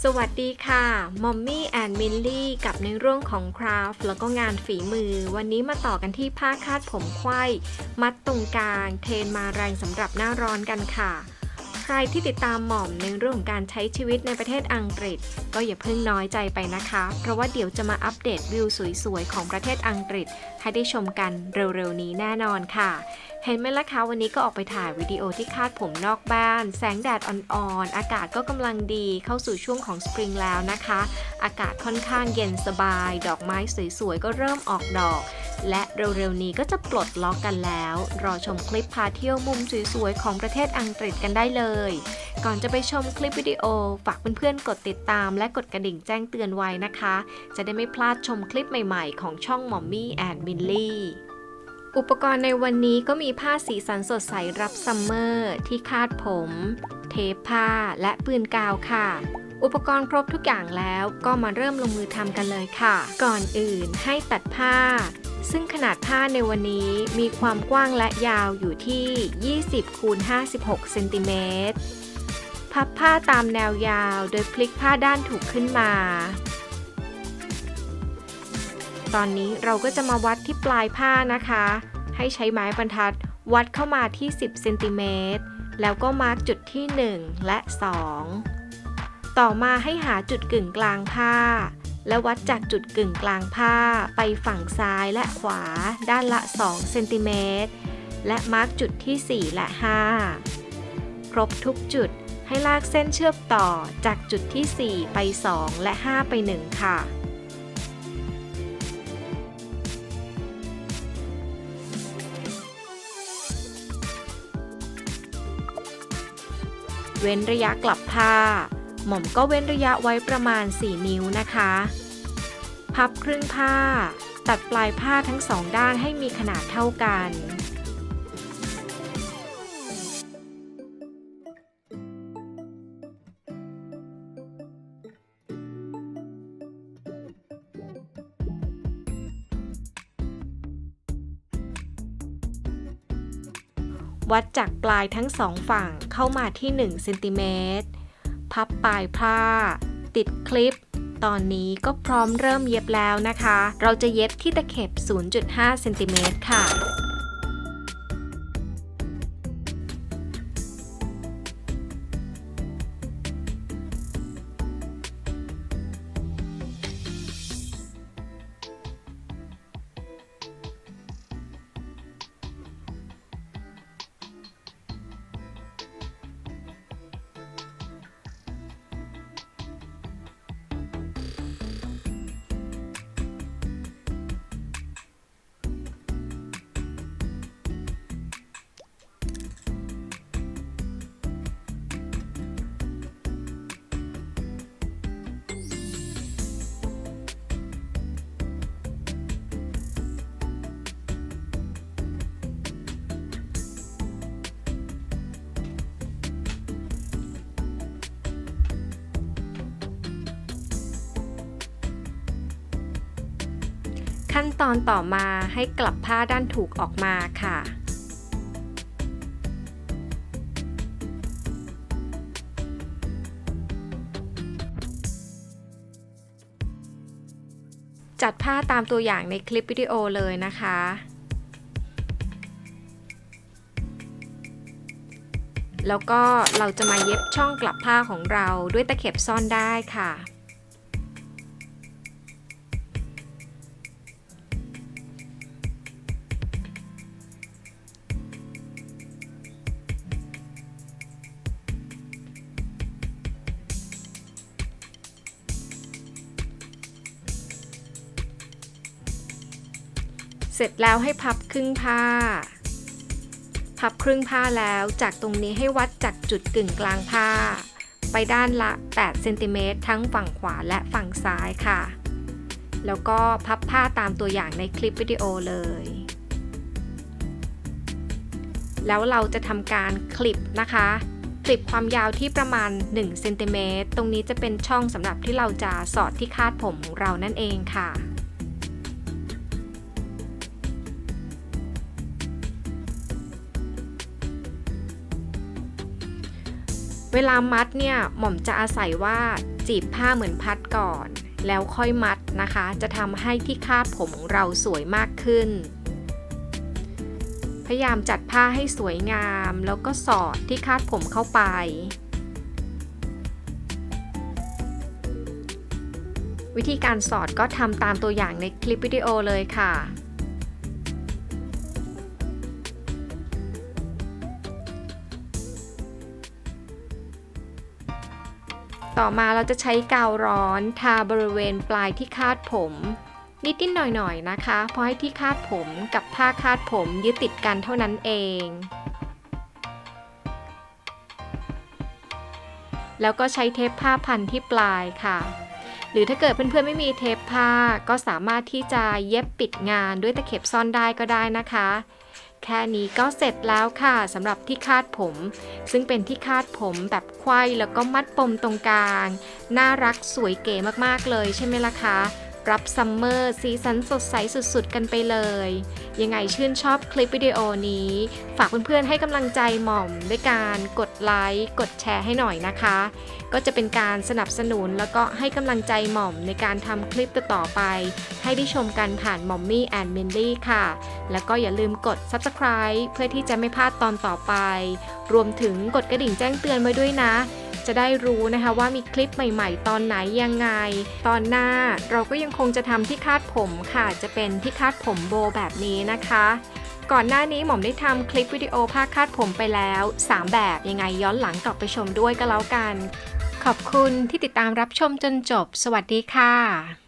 สวัสดีค่ะมอมมี่แอนด์มิลลี่กับในเรื่องของคราฟต์แล้วก็งานฝีมือวันนี้มาต่อกันที่ผ้าคาดผมไขว้มัดตรงกลางเทรนมาแรงสำหรับหน้าร้อนกันค่ะใครที่ติดตามหม่อมในเรื่องของการใช้ชีวิตในประเทศอังกฤษก็อย่าเพิ่งน้อยใจไปนะคะเพราะว่าเดี๋ยวจะมาอัปเดตวิวสวยๆของประเทศอังกฤษให้ได้ชมกันเร็วๆนี้แน่นอนค่ะเห็นไหมล่ะคะวันนี้ก็ออกไปถ่ายวิดีโอที่คาดผมนอกบ้านแสงแดดอ่อนๆอากาศก็กำลังดีเข้าสู่ช่วงของสปริงแล้วนะคะอากาศค่อนข้างเย็นสบายดอกไม้สวยๆก็เริ่มออกดอกและเร็วๆนี้ก็จะปลดล็อกกันแล้วรอชมคลิปพาเที่ยวมุมสวยๆของประเทศอังกฤษกันได้เลยก่อนจะไปชมคลิปวิดีโอฝากเพื่อนๆกดติดตามและกดกระดิ่งแจ้งเตือนไว้นะคะจะได้ไม่พลาดชมคลิปใหม่ๆของช่องมอมมี่แอนด์มิลลี่อุปกรณ์ในวันนี้ก็มีผ้าสีสันสดใสรับซัมเมอร์ที่คาดผมเทปผ้าและปืนกาวค่ะอุปกรณ์ครบทุกอย่างแล้วก็มาเริ่มลงมือทำกันเลยค่ะก่อนอื่นให้ตัดผ้าซึ่งขนาดผ้าในวันนี้มีความกว้างและยาวอยู่ที่20 คูณ 56 เซนติเมตรพับผ้าตามแนวยาวโดยพลิกผ้าด้านถูกขึ้นมาตอนนี้เราก็จะมาวัดที่ปลายผ้านะคะให้ใช้ไม้บรรทัดวัดเข้ามาที่10 เซนติเมตรแล้วก็มาร์กจุดที่1และ2ต่อมาให้หาจุดกึ่งกลางผ้าและวัดจากจุดกึ่งกลางผ้าไปฝั่งซ้ายและขวาด้านละ2 เซนติเมตรและมาร์กจุดที่4และ5ครบทุกจุดให้ลากเส้นเชื่อมต่อจากจุดที่4ไป2และ5ไป1ค่ะเว้นระยะกลับผ้าหม่อมก็เว้นระยะไว้ประมาณ4 นิ้วนะคะพับครึ่งผ้าตัดปลายผ้าทั้ง2ด้านให้มีขนาดเท่ากันวัดจากปลายทั้ง2ฝั่งเข้ามาที่1 เซนติเมตรพับปลายผ้าติดคลิปตอนนี้ก็พร้อมเริ่มเย็บแล้วนะคะเราจะเย็บที่ตะเข็บ 0.5 เซนติเมตรค่ะขั้นตอนต่อมาให้กลับผ้าด้านถูกออกมาค่ะจัดผ้าตามตัวอย่างในคลิปวิดีโอเลยนะคะแล้วก็เราจะมาเย็บช่องกลับผ้าของเราด้วยตะเข็บซ่อนได้ค่ะเสร็จแล้วให้พับครึ่งผ้าพับครึ่งผ้าแล้วจากตรงนี้ให้วัดจากจุดกึ่งกลางผ้าไปด้านละ8 เซนติเมตรทั้งฝั่งขวาและฝั่งซ้ายค่ะแล้วก็พับผ้าตามตัวอย่างในคลิปวิดีโอเลยแล้วเราจะทำการคลิปนะคะคลิปความยาวที่ประมาณ1 เซนติเมตรตรงนี้จะเป็นช่องสำหรับที่เราจะสอดที่คาดผมของเรานั่นเองค่ะ เวลามัดเนี่ยหม่อมจะอาศัยว่าจีบผ้าเหมือนพัดก่อนแล้วค่อยมัดนะคะจะทำให้ที่คาดผมของเราสวยมากขึ้นพยายามจัดผ้าให้สวยงามแล้วก็สอดที่คาดผมเข้าไปวิธีการสอดก็ทำตามตัวอย่างในคลิปวิดีโอเลยค่ะต่อมาเราจะใช้กาวร้อนทาบริเวณปลายที่คาดผมนิดๆหน่อยๆนะคะเพราะให้ที่คาดผมกับผ้าคาดผมยึดติดกันเท่านั้นเองแล้วก็ใช้เทปผ้าพันที่ปลายค่ะหรือถ้าเกิดเพื่อนๆไม่มีเทปผ้าก็สามารถที่จะเย็บปิดงานด้วยตะเข็บซ่อนได้ก็ได้นะคะแค่นี้ก็เสร็จแล้วค่ะสำหรับที่คาดผมซึ่งเป็นที่คาดผมแบบไขว้แล้วก็มัดปมตรงกลางน่ารักสวยเก๋มากๆเลยใช่ไหมล่ะคะรับซัมเมอร์สีสันสดใสสุดๆกันไปเลยยังไงชื่นชอบคลิปวิดีโอนี้ฝากเพื่อนๆให้กำลังใจหม่อมด้วยการกดไลค์กดแชร์ให้หน่อยนะคะก็จะเป็นการสนับสนุนแล้วก็ให้กำลังใจหม่อมในการทำคลิปต่อไปให้ได้ชมกันผ่าน Mommy and Mindy ค่ะแล้วก็อย่าลืมกด Subscribe เพื่อที่จะไม่พลาดตอนต่อไปรวมถึงกดกระดิ่งแจ้งเตือนไว้ด้วยนะจะได้รู้นะคะว่ามีคลิปใหม่ๆตอนไหนยังไงตอนหน้าเราก็ยังคงจะทำที่คาดผมค่ะจะเป็นที่คาดผมโบแบบนี้นะคะก่อนหน้านี้หม่อมได้ทำคลิปวิดีโอผ้าคาดผมไปแล้ว3แบบยังไงย้อนหลังกลับไปชมด้วยก็แล้วกันขอบคุณที่ติดตามรับชมจนจบสวัสดีค่ะ